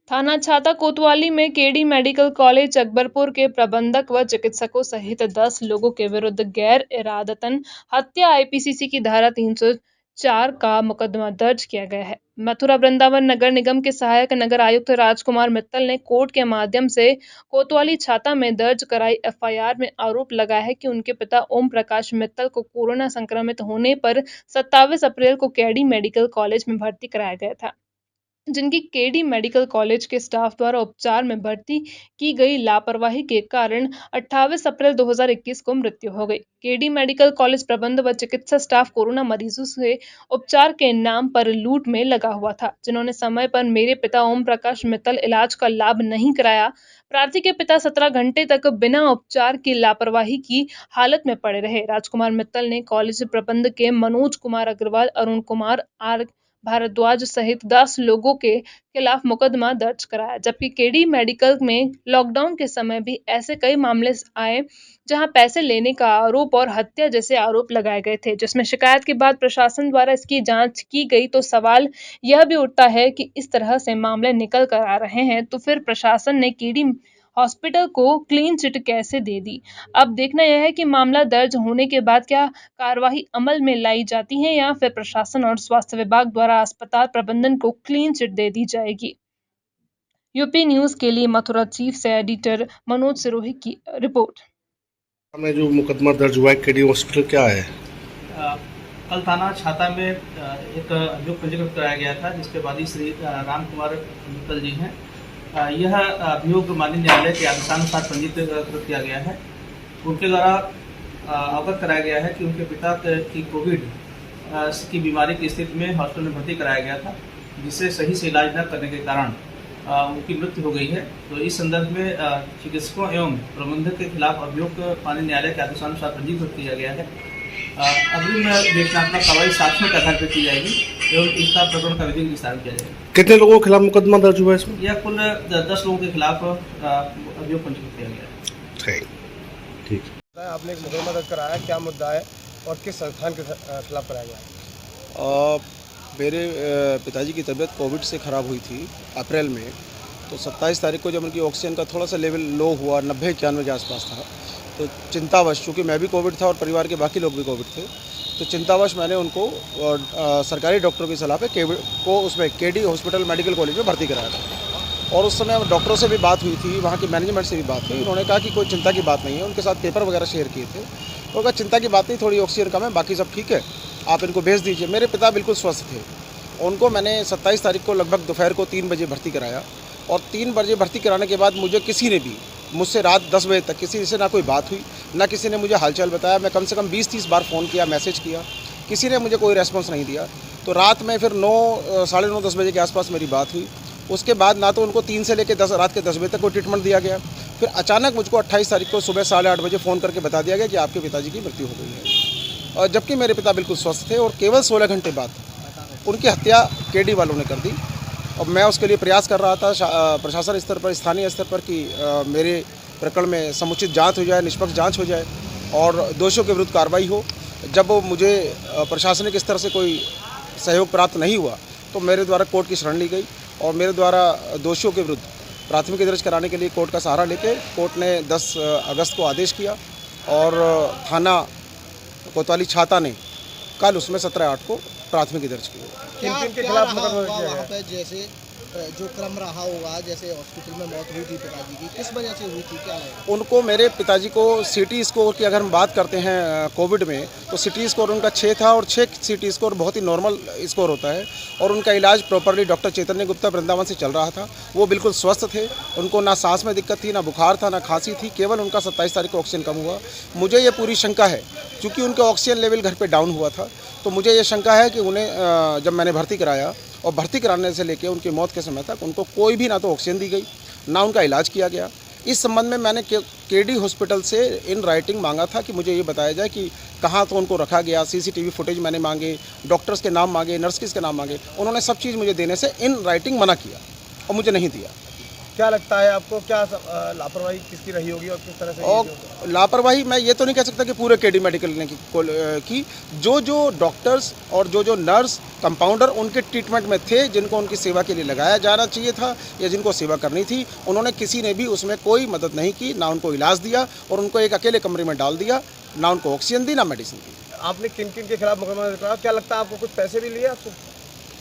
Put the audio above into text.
थाना छाता कोतवाली में केडी मेडिकल कॉलेज अकबरपुर के प्रबंधक व चिकित्सकों सहित 10 लोगों के विरुद्ध गैर इरादतन हत्या आईपीसीसी की धारा 304 का मुकदमा दर्ज किया गया है। मथुरा वृंदावन नगर निगम के सहायक नगर आयुक्त राजकुमार मित्तल ने कोर्ट के माध्यम से कोतवाली छाता में दर्ज कराई एफआईआर में आरोप लगाया है कि उनके पिता ओम प्रकाश मित्तल को कोरोना संक्रमित होने पर 27 अप्रैल को केडी मेडिकल कॉलेज में भर्ती कराया गया था, जिनकी केडी मेडिकल कॉलेज के स्टाफ द्वारा उपचार में भर्ती की गई लापरवाही के कारण 28 अप्रैल 2021 को मृत्यु हो गई। केडी मेडिकल कॉलेज प्रबंध व चिकित्सा स्टाफ कोरोना मरीजों से उपचार के नाम पर लूट में लगा हुआ था, जिन्होंने समय पर मेरे पिता ओम प्रकाश मित्तल इलाज का लाभ नहीं कराया। प्रार्थी के पिता 17 घंटे तक बिना उपचार की लापरवाही की हालत में पड़े रहे। राजकुमार मित्तल ने कॉलेज प्रबंध के मनोज कुमार अग्रवाल, अरुण कुमार, आर भारद्वाज सहित 10 लोगों के खिलाफ मुकदमा दर्ज कराया, जबकि केडी मेडिकल में लॉकडाउन के समय भी ऐसे कई मामले आए जहां पैसे लेने का आरोप और हत्या जैसे आरोप लगाए गए थे, जिसमें शिकायत के बाद प्रशासन द्वारा इसकी जांच की गई तो सवाल यह भी उठता है कि इस तरह से मामले निकल कर आ रहे हैं तो फिर प्रशासन ने केडी हॉस्पिटल को क्लीन चिट कैसे दे दी। अब देखना यह है कि मामला दर्ज होने के बाद क्या कार्यवाही अमल में लाई जाती है या फिर प्रशासन और स्वास्थ्य विभाग द्वारा अस्पताल प्रबंधन को क्लीन चिट दे दी जाएगी। यूपी न्यूज के लिए मथुरा चीफ से एडिटर मनोज सिरोही की रिपोर्ट। में जो मुकदमा दर्ज हुआ है केडी हॉस्पिटल क्या है? कल थाना छाता में एक अभियोग पंजीकृत कराया गया था, जिसके वादी श्री राम कुमार मित्तल जी हैं। यह अभियोग माननीय न्यायालय के आदेशानुसार पंजीकृत किया गया है। उनके द्वारा अवगत कराया गया है कि उनके पिता की कोविड की बीमारी की स्थिति में हॉस्पिटल में भर्ती कराया गया था, जिससे सही से इलाज न करने के कारण उनकी मृत्यु हो गई है। तो इस संदर्भ में चिकित्सकों एवं प्रबंधक के खिलाफ अभियोग माननीय न्यायालय के आदेशानुसार पंजीकृत किया गया है। अग्रिम विवेचनात्मक कार्रवाई साक्ष्यों के आधार पर की जाएगी एवं इसका प्रकरण का विधिक निस्तारण किया जाएगा। कितने लोगों के खिलाफ मुकदमा दर्ज हुआ है इसमें? यह कुल 10 लोगों के खिलाफ अभियोग पंजीकृत किया गया है। ठीक। आपने एक मुकदमा दर्ज कराया, क्या मुद्दा है और किस संस्थान के खिलाफ कराया गया है? मेरे पिताजी की तबीयत कोविड से ख़राब हुई थी अप्रैल में, तो 27 तारीख को जब उनकी ऑक्सीजन का थोड़ा सा लेवल लो हुआ, 90-91 के आसपास था, तो चिंतावश, चूँकि मैं भी कोविड था और परिवार के बाकी लोग भी कोविड थे, तो चिंतावश मैंने उनको सरकारी डॉक्टरों की सलाह पे उसमें केडी हॉस्पिटल मेडिकल कॉलेज में भर्ती कराया था। और उस समय डॉक्टरों से भी बात हुई थी, वहाँ की मैनेजमेंट से भी बात हुई। उन्होंने कहा कि कोई चिंता की बात नहीं है, उनके साथ पेपर वगैरह शेयर किए थे। तो कहा चिंता की बात नहीं, थोड़ी ऑक्सीजन कम है, बाकी सब ठीक है, आप इनको भेज दीजिए। मेरे पिता बिल्कुल स्वस्थ थे। उनको मैंने 27 तारीख को लगभग दोपहर को 3 बजे भर्ती कराया, और 3 बजे भर्ती कराने के बाद मुझे किसी ने भी मुझसे रात 10 बजे तक किसी से ना कोई बात हुई, ना किसी ने मुझे हालचाल बताया। मैं कम से कम 20-30 बार फ़ोन किया, मैसेज किया, किसी ने मुझे कोई रेस्पॉन्स नहीं दिया। तो रात में फिर 9, 9:30, 10 बजे के आसपास मेरी बात हुई। उसके बाद ना तो उनको 3 से लेकर रात के 10 बजे तक कोई ट्रीटमेंट दिया गया। फिर अचानक मुझको 28 तारीख को सुबह 8:30 बजे फ़ोन करके बता दिया गया कि आपके पिताजी की मृत्यु हो गई है, और जबकि मेरे पिता बिल्कुल स्वस्थ थे। और केवल 16 घंटे बाद उनकी हत्या केडी वालों ने कर दी। और मैं उसके लिए प्रयास कर रहा था प्रशासन स्तर पर, स्थानीय स्तर पर, कि मेरे प्रकरण में समुचित जांच हो जाए, निष्पक्ष जांच हो जाए और दोषियों के विरुद्ध कार्रवाई हो। जब मुझे प्रशासनिक स्तर से कोई सहयोग प्राप्त नहीं हुआ, तो मेरे द्वारा कोर्ट की शरण ली गई और मेरे द्वारा दोषियों के विरुद्ध प्राथमिकी दर्ज कराने के लिए कोर्ट का सहारा लेके कोर्ट ने 10 अगस्त को आदेश किया, और थाना कोतवाली छाता ने कल उसमें 17/8 को प्राथमिकी दर्ज की। किन के खिलाफ मुकदमा दर्ज किया वहाँ गया? पे जैसे जो क्रम रहा होगा, जैसे हॉस्पिटल में मौत हुई थी पिताजी की, किस वजह से हुई थी, क्या लगा? उनको, मेरे पिताजी को सिटी स्कोर की अगर हम बात करते हैं कोविड में, तो सिटी स्कोर उनका 6 था, और 6 सिटी स्कोर बहुत ही नॉर्मल स्कोर होता है। और उनका इलाज प्रॉपरली डॉक्टर चैतन्य गुप्ता वृंदावन से चल रहा था। वो बिल्कुल स्वस्थ थे, उनको ना सांस में दिक्कत थी, ना बुखार था, ना खांसी थी। केवल उनका 27 तारीख को ऑक्सीजन कम हुआ। मुझे ये पूरी शंका है, चूँकि उनका ऑक्सीजन लेवल घर पर डाउन हुआ था, तो मुझे ये शंका है कि उन्हें जब मैंने भर्ती कराया, और भर्ती कराने से लेकर उनकी मौत के समय तक उनको कोई भी ना तो ऑक्सीजन दी गई, ना उनका इलाज किया गया। इस संबंध में मैंने केडी हॉस्पिटल से इन राइटिंग मांगा था कि मुझे ये बताया जाए कि कहाँ तो उनको रखा गया। सीसीटीवी फुटेज मैंने मांगे, डॉक्टर्स के नाम मांगे, नर्सेस के नाम मांगे। उन्होंने सब चीज़ मुझे देने से इन राइटिंग मना किया और मुझे नहीं दिया। क्या लगता है आपको, क्या लापरवाही किसकी रही होगी और किस तरह से और लापरवाही मैं ये तो नहीं कह सकता कि पूरे केडी मेडिकल ने की जो डॉक्टर्स और जो नर्स कंपाउंडर उनके ट्रीटमेंट में थे, जिनको उनकी सेवा के लिए लगाया जाना चाहिए था या जिनको सेवा करनी थी, उन्होंने किसी ने भी उसमें कोई मदद नहीं की, ना उनको इलाज दिया और उनको एक अकेले कमरे में डाल दिया, ना उनको ऑक्सीजन दी ना मेडिसिन दी। आपने किन किन के खिलाफ मुकदमा दर्ज कराया, क्या लगता है आपको कुछ पैसे भी लिए आपसे?